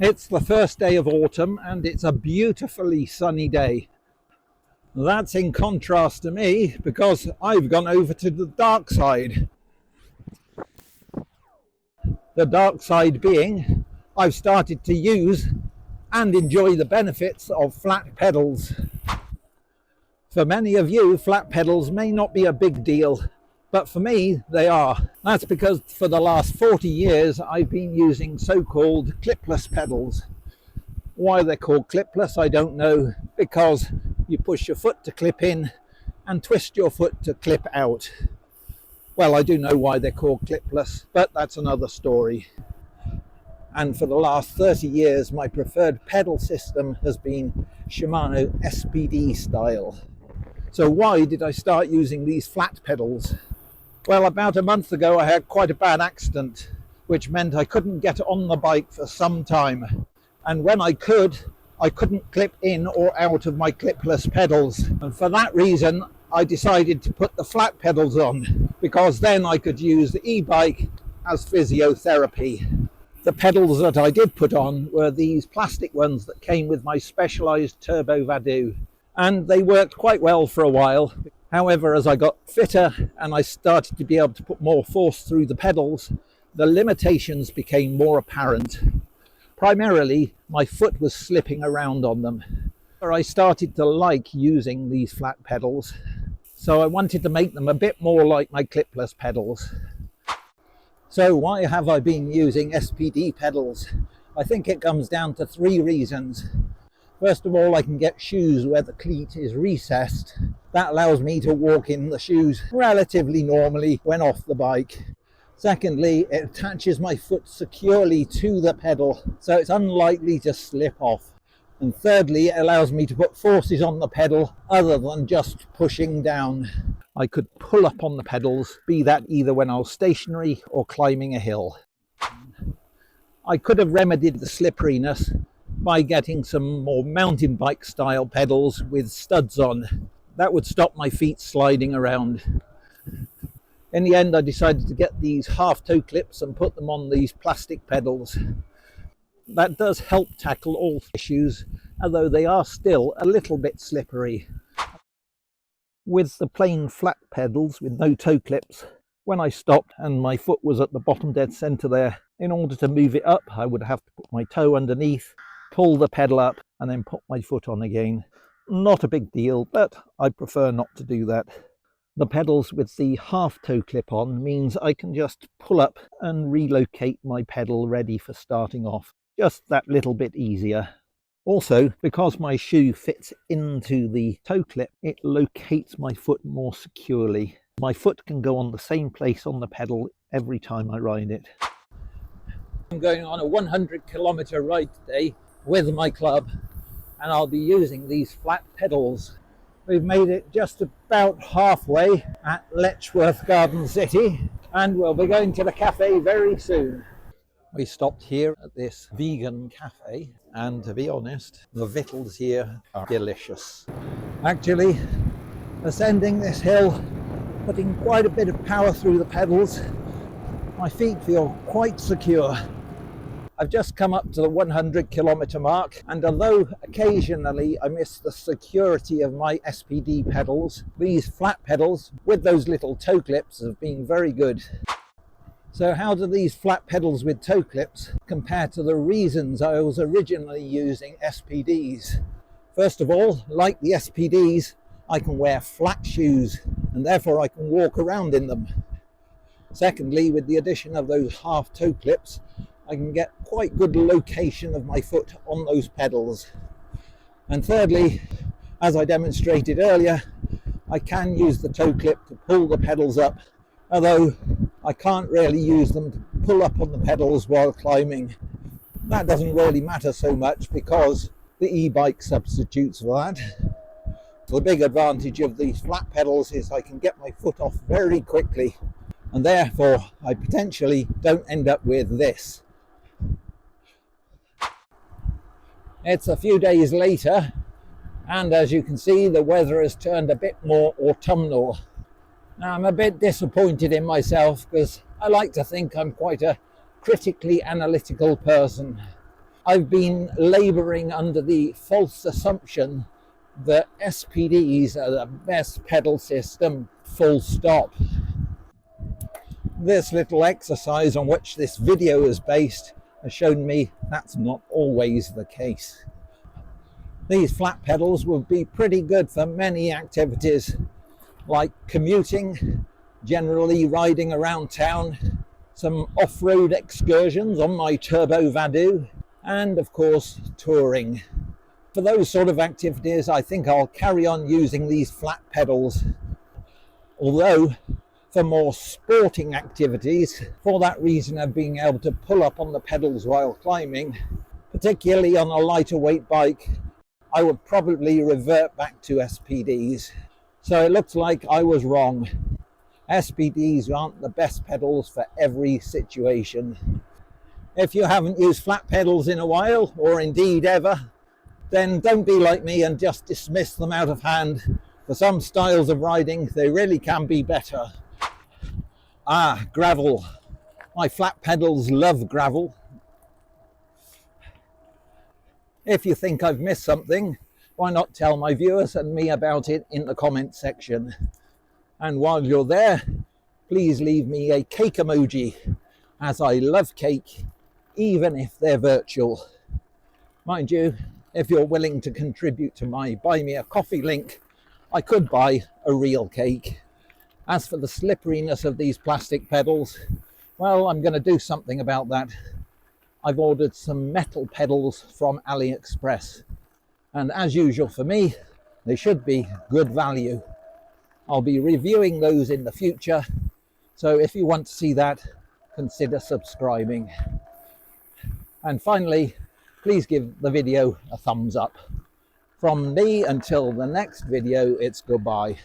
It's the first day of autumn and it's a beautifully sunny day. That's in contrast to me because I've gone over to the dark side. The dark side being I've started to use and enjoy the benefits of flat pedals. For many of you, flat pedals may not be a big deal, but for me they are. That's because for the last 40 years I've been using so-called clipless pedals. Why they're called clipless I don't know, because you push your foot to clip in and twist your foot to clip out. Well, I do know why they're called clipless, but that's another story. And for the last 30 years my preferred pedal system has been Shimano SPD style. So why did I start using these flat pedals? Well, about a month ago I had quite a bad accident, which meant I couldn't get on the bike for some time. And when I couldn't clip in or out of my clipless pedals. And for that reason, I decided to put the flat pedals on, because then I could use the e-bike as physiotherapy. The pedals that I did put on were these plastic ones that came with my specialised Turbo Vadu. And they worked quite well for a while. However, as I got fitter and I started to be able to put more force through the pedals, the limitations became more apparent. Primarily, my foot was slipping around on them. I started to like using these flat pedals, so I wanted to make them a bit more like my clipless pedals. So why have I been using SPD pedals? I think it comes down to 3 reasons. First of all, I can get shoes where the cleat is recessed. That allows me to walk in the shoes relatively normally when off the bike. Secondly, it attaches my foot securely to the pedal, so it's unlikely to slip off. And thirdly, it allows me to put forces on the pedal other than just pushing down. I could pull up on the pedals, be that either when I was stationary or climbing a hill. I could have remedied the slipperiness by getting some more mountain bike style pedals with studs on. That would stop my feet sliding around. In the end, I decided to get these half toe clips and put them on these plastic pedals. That does help tackle all issues, although they are still a little bit slippery. With the plain flat pedals with no toe clips, when I stopped and my foot was at the bottom dead center there, in order to move it up, I would have to put my toe underneath, pull the pedal up, and then put my foot on again. Not a big deal, but I prefer not to do that. The pedals with the half toe clip on means I can just pull up and relocate my pedal ready for starting off. Just that little bit easier. Also, because my shoe fits into the toe clip, it locates my foot more securely. My foot can go on the same place on the pedal every time I ride it. I'm going on a 100-kilometer ride today with my club, and I'll be using these flat pedals. We've made it just about halfway at Letchworth Garden City, and we'll be going to the cafe very soon. We stopped here at this vegan cafe, and to be honest, the victuals here are delicious. Actually, ascending this hill, putting quite a bit of power through the pedals, my feet feel quite secure. I've just come up to the 100-kilometer mark, and although occasionally I miss the security of my SPD pedals, these flat pedals with those little toe clips have been very good. So how do these flat pedals with toe clips compare to the reasons I was originally using SPDs? First of all, like the SPDs, I can wear flat shoes and therefore I can walk around in them. Secondly, with the addition of those half toe clips, I can get quite good location of my foot on those pedals. And thirdly, as I demonstrated earlier, I can use the toe clip to pull the pedals up, although I can't really use them to pull up on the pedals while climbing. That doesn't really matter so much because the e-bike substitutes for that. The big advantage of these flat pedals is I can get my foot off very quickly, and therefore I potentially don't end up with this. It's a few days later, and as you can see, the weather has turned a bit more autumnal. Now, I'm a bit disappointed in myself because I like to think I'm quite a critically analytical person. I've been labouring under the false assumption that SPDs are the best pedal system, full stop. This little exercise on which this video is based has shown me that's not always the case. These flat pedals would be pretty good for many activities like commuting, generally riding around town, some off-road excursions on my Turbo Vadu, and of course touring. For those sort of activities, I think I'll carry on using these flat pedals. Although for more sporting activities, for that reason of being able to pull up on the pedals while climbing, particularly on a lighter weight bike, I would probably revert back to SPDs. So it looks like I was wrong. SPDs aren't the best pedals for every situation. If you haven't used flat pedals in a while, or indeed ever, then don't be like me and just dismiss them out of hand. For some styles of riding, they really can be better. Gravel. My flat pedals love gravel. If you think I've missed something, why not tell my viewers and me about it in the comment section? And while you're there, please leave me a cake emoji, as I love cake, even if they're virtual. Mind you, if you're willing to contribute to my Buy Me a Coffee link, I could buy a real cake. As for the slipperiness of these plastic pedals, well, I'm going to do something about that. I've ordered some metal pedals from AliExpress, and as usual for me, they should be good value. I'll be reviewing those in the future, so if you want to see that, consider subscribing. And finally, please give the video a thumbs up. From me until the next video, it's goodbye.